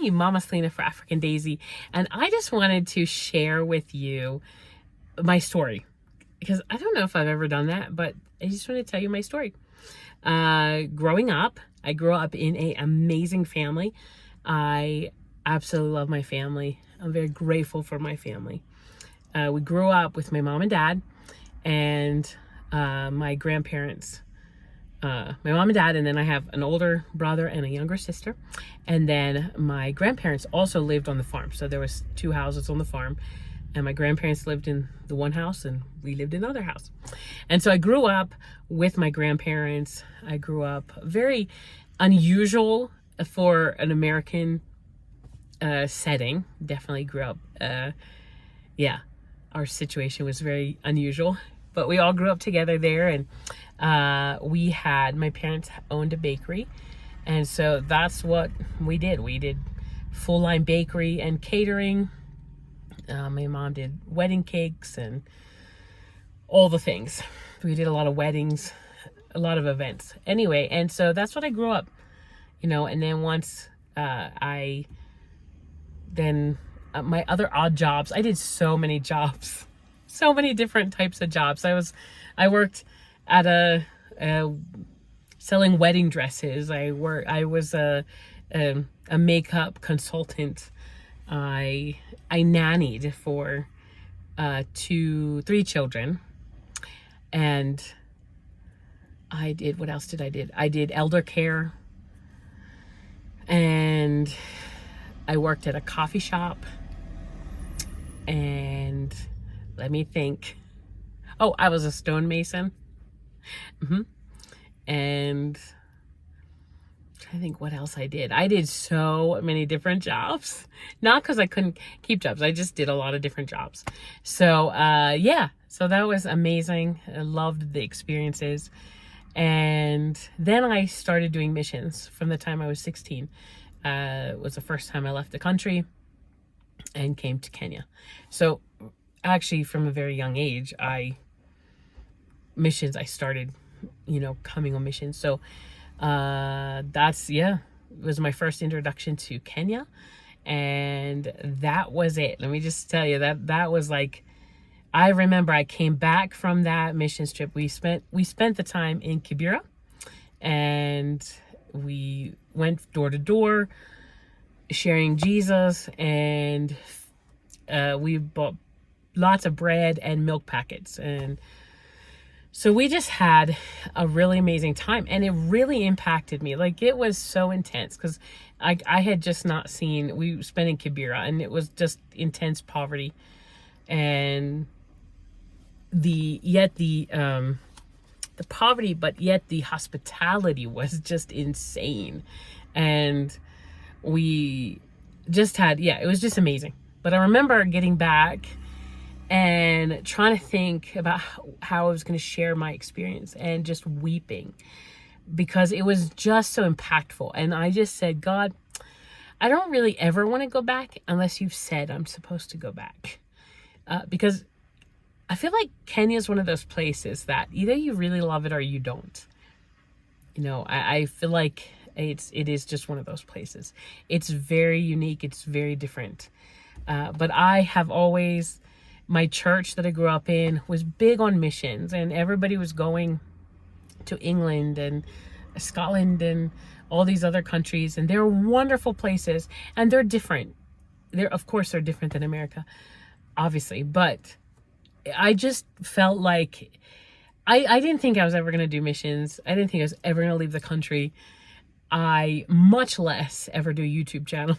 me, Mama Selena for African Daisy, and I just wanted to share with you my story, because I don't know if I've ever done that, but I just want to tell you my story. Growing up, I grew up in an amazing family. I absolutely love my family. I'm very grateful for my family. We grew up with my mom and dad and my grandparents. My mom and dad, and then I have an older brother and a younger sister. And then my grandparents also lived on the farm. So there was 2 houses on the farm, and my grandparents lived in the one house and we lived in the other house. And so I grew up with my grandparents. I grew up very unusual for an American setting. Definitely grew up, our situation was very unusual, but we all grew up together there. And my parents owned a bakery, and so that's what we did. We did full line bakery and catering. My mom did wedding cakes and all the things. We did a lot of weddings, a lot of events. Anyway, and so that's what I grew up, and then once my other odd jobs, I did so many jobs, so many different types of jobs. I worked at a selling wedding dresses. I was a makeup consultant. I nannied for 3 children, and what else did I did? I did elder care, and I worked at a coffee shop, and let me think. Oh, I was a stonemason. And I think what else I did. I did so many different jobs. Not because I couldn't keep jobs. I just did a lot of different jobs. So so that was amazing. I loved the experiences. And then I started doing missions from the time I was 16. It was the first time I left the country and came to Kenya. So actually from a very young age, I started, coming on missions. So it was my first introduction to Kenya, and that was it. Let me just tell you that was like, I remember I came back from that missions trip. We spent the time in Kibera, and we went door to door sharing Jesus, and we bought lots of bread and milk packets, and so we just had a really amazing time, and it really impacted me. Like, it was so intense because I had just not seen, we spent in Kibera, and it was just intense poverty, and the poverty, but yet the hospitality was just insane. And we just had, it was just amazing. But I remember getting back and trying to think about how I was going to share my experience, and just weeping because it was just so impactful. And I just said, God, I don't really ever want to go back unless you've said I'm supposed to go back. Because I feel like Kenya is one of those places that either you really love it or you don't. I feel like it is just one of those places. It's very unique. It's very different. But I have always, my church that I grew up in was big on missions, and everybody was going to England and Scotland and all these other countries, and they're wonderful places, and they're different. Of course they're different than America, obviously, but I just felt like I didn't think I was ever going to do missions. I didn't think I was ever going to leave the country. I much less ever do a YouTube channel.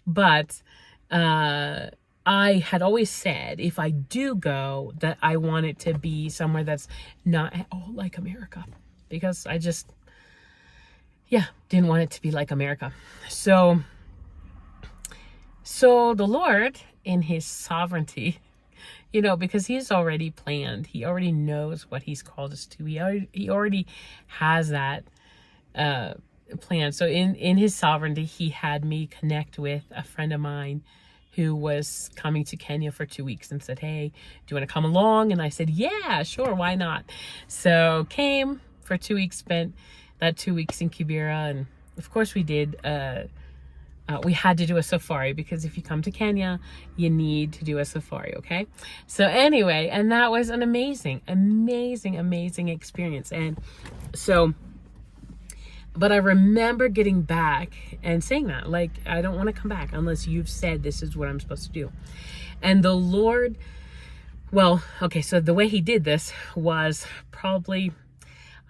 But I had always said, if I do go, that I want it to be somewhere that's not at all like America, because I just, didn't want it to be like America. So the Lord, in his sovereignty, because he's already planned, he already knows what he's called us to. He already has that plan. So in his sovereignty, he had me connect with a friend of mine who was coming to Kenya for 2 weeks, and said, hey, do you want to come along? And I said, yeah, sure, why not? So came for 2 weeks, spent that 2 weeks in Kibera, and of course we did a we had to do a safari, because if you come to Kenya, you need to do a safari, okay? So anyway, and that was an amazing, amazing, amazing experience. And so, but I remember getting back and saying that, like, I don't want to come back unless you've said this is what I'm supposed to do. And the Lord, well, okay, so the way he did this was probably,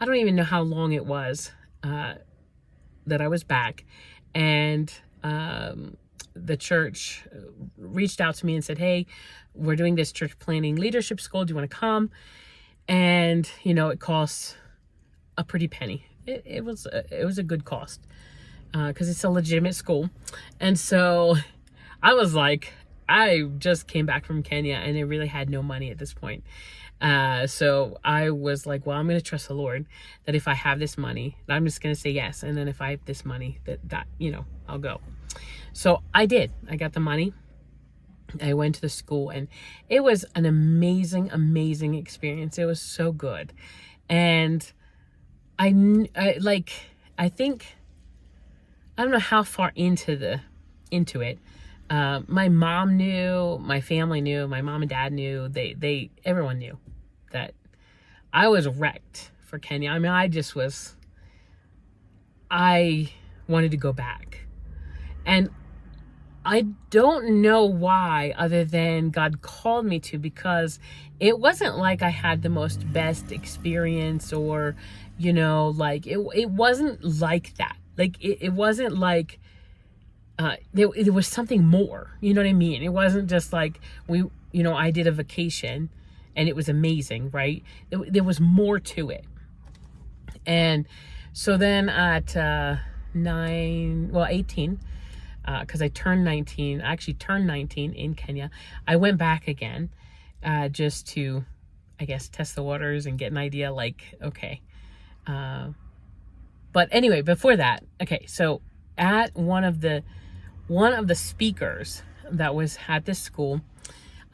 I don't even know how long it was that I was back. And the church reached out to me and said, hey, we're doing this church planning leadership school. Do you want to come? And, you know, it costs a pretty penny. It was a good cost because it's a legitimate school. And so I was like, I just came back from Kenya and I really had no money at this point. So I was like, well, I'm going to trust the Lord that if I have this money, I'm just going to say yes. And then if I have this money, that, you know, I'll go. So I did. I got the money. I went to the school and it was an amazing, amazing experience. It was so good. And I think, I don't know how far into it. My mom knew, my family knew, my mom and dad knew, everyone knew that I was wrecked for Kenya. I mean, I wanted to go back. And I don't know why, other than God called me to, because it wasn't like I had the most best experience or, you know, like it wasn't like that. Like it wasn't like, there was something more, you know what I mean? It wasn't just like I did a vacation and it was amazing, right? There was more to it. And so then at 18, because I turned 19, I actually turned 19 in Kenya, I went back again just to, I guess, test the waters and get an idea, like, okay. But anyway, before that, okay, so at one of the speakers that was at this school,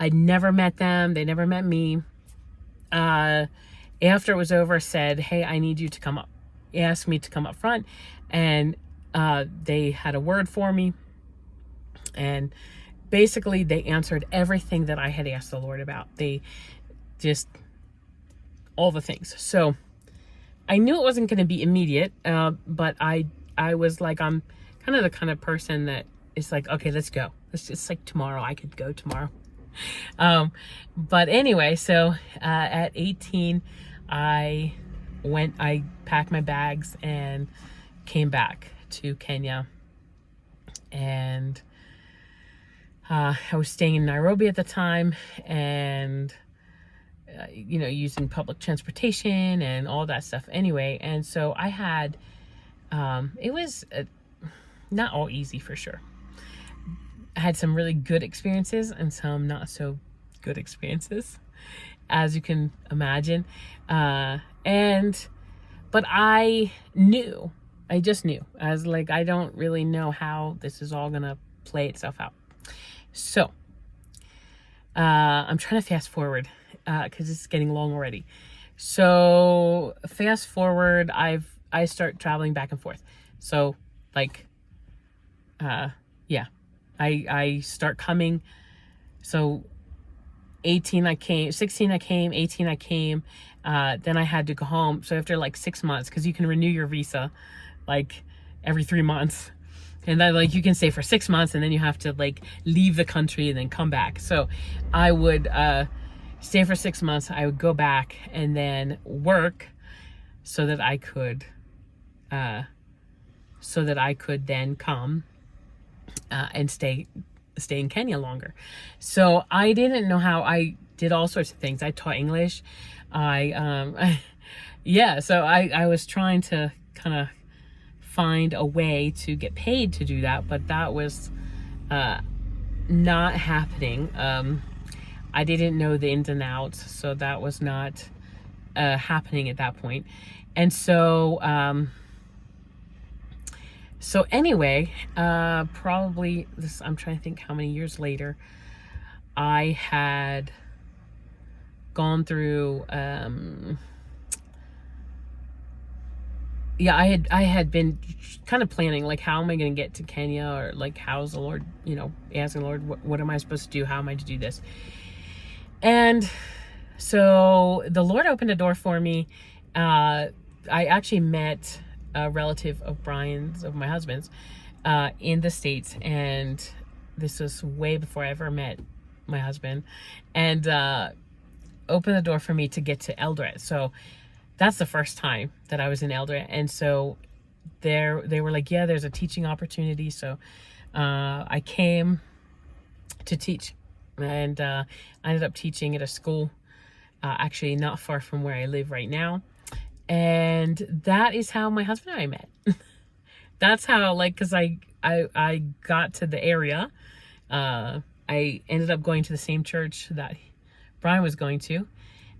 I'd never met them, they never met me. After it was over, said, hey, I need you to come up. He asked me to come up front, and they had a word for me. And basically they answered everything that I had asked the Lord about. They just, all the things. So I knew it wasn't going to be immediate, but I was like, I'm kind of the kind of person that is like, okay, let's go. It's just like tomorrow. I could go tomorrow. But anyway, so at 18, I packed my bags and came back to Kenya. And I was staying in Nairobi at the time, and using public transportation and all that stuff anyway. And so I had, it was not all easy for sure. I had some really good experiences and some not so good experiences, as you can imagine. But I just knew. I was like, I don't really know how this is all gonna play itself out. So, I'm trying to fast forward, because it's getting long already. So fast forward, I start traveling back and forth. So like, I start coming. So 18 I came, 16 I came, 18 I came. Then I had to go home. So after like 6 months, because you can renew your visa like every 3 months. And then like you can stay for 6 months and then you have to like leave the country and then come back. So I would stay for 6 months. I would go back and then work so that I could then come and stay in Kenya longer. So I didn't know how. I did all sorts of things. I taught English. So I was trying to kind of find a way to get paid to do that, but that was not happening. I didn't know the ins and outs, so that was not happening at that point. And so anyway, probably this, I'm trying to think how many years later, I had gone through yeah, I had been kind of planning, like, how am I going to get to Kenya, or like, how's the Lord, asking the Lord, what am I supposed to do? How am I to do this? And so the Lord opened a door for me. I actually met a relative of Brian's, of my husband's, in the States. And this was way before I ever met my husband. And opened the door for me to get to Eldoret. So that's the first time that I was in Eldoret. And so they were like, yeah, there's a teaching opportunity. So I came to teach. And I ended up teaching at a school actually not far from where I live right now. And that is how my husband and I met. That's how, like, because I got to the area. I ended up going to the same church that Brian was going to.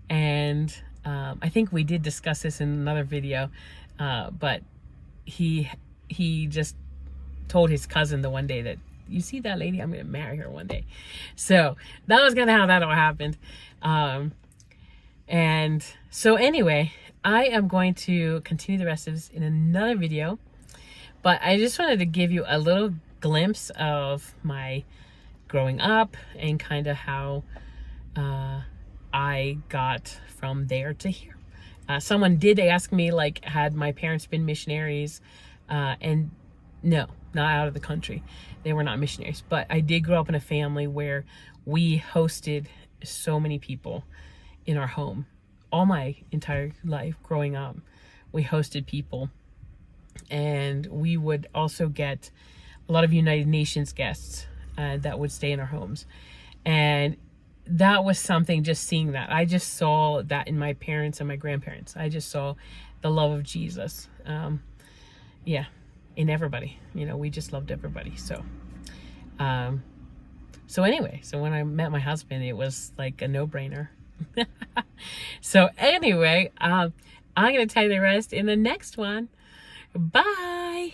And I think we did discuss this in another video, but he just told his cousin the one day that, you see that lady, I'm going to marry her one day. So that was kind of how that all happened. And so anyway, I am going to continue the rest of this in another video, but I just wanted to give you a little glimpse of my growing up and kind of how I got from there to here. Someone did ask me, like, had my parents been missionaries? And no, not out of the country. They were not missionaries. But I did grow up in a family where we hosted so many people in our home. All my entire life growing up, we hosted people. And we would also get a lot of United Nations guests that would stay in our homes. And that was something, just seeing that. I just saw that in my parents and my grandparents. I just saw the love of Jesus. Yeah, in everybody. We just loved everybody. So anyway, so when I met my husband, it was like a no-brainer. So anyway, I'm going to tell you the rest in the next one. Bye.